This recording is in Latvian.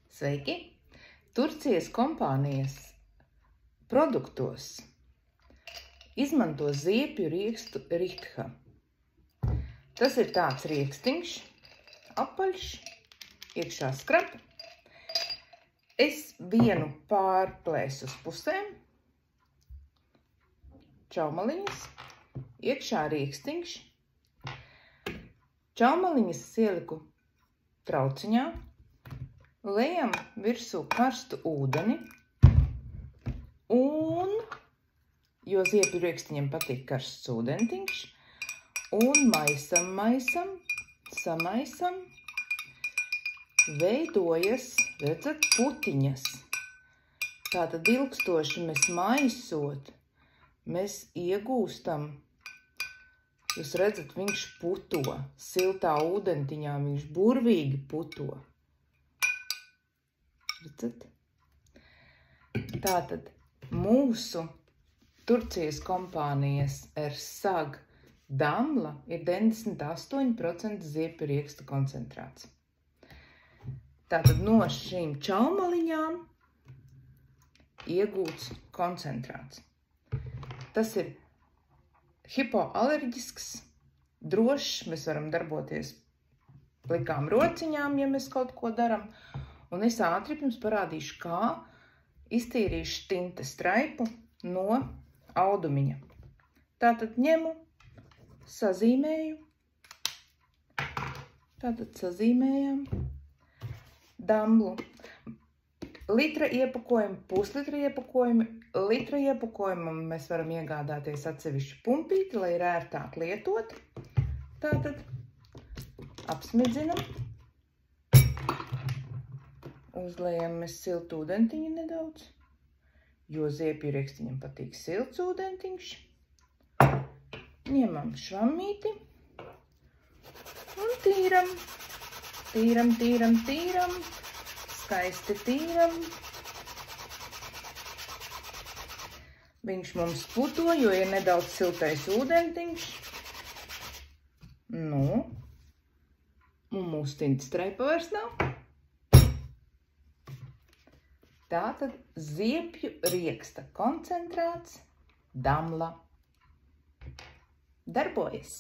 Sveiki! Turcijas kompānijas produktos izmanto ziepju riekstu Ritha. Tas ir tāds riekstiņš, apaļš, iekšā skrapa. Es vienu pārplēsu uz pusēm, čaumaliņas, iekšā riekstiņš. Čaumaliņas ieliku trauciņā, lejam virsū karstu ūdeni un, jo ziepju riekstiņiem patīk karsts ūdentiņš, un maisam, samaisam, veidojas, redzat, putiņas. Tātad ilgstoši mēs maisot, mēs iegūstam, jūs redzat, viņš puto, siltā ūdentiņā viņš burvīgi puto. Redzat? Tātad mūsu Turcijas kompānijas Ersag Damla ir 98% ziepju riekstu koncentrāts. Tātad no šīm čaumaliņām iegūts koncentrāts. Tas ir hipoalerģisks, drošs, mēs varam darboties plikām rociņām, ja mēs kaut ko daram. Un es ātri jums parādīšu, kā iztīrīšu tintes straipu no audumiņa. Tātad ņemu, sazīmēju, sazīmējam Damlu. Litra iepakojumu, puslitra iepakojumu, litra iepakojumam mēs varam iegādāties atsevišķu pumpīti, lai ir ērtāk lietot. Tātad apsmidzinam. Uzlejam mēs siltu ūdentiņu nedaudz, jo ziepju riekstiņam patīk silts ūdentiņš. Ņemam švammīti un tīram. Tīram. Skaisti tīram. Viņš mums puto, jo ir nedaudz siltais ūdentiņš. Nu, un mūsu tintes straipa vairs nav. Tātad ziepju rieksta koncentrāts Damla darbojas.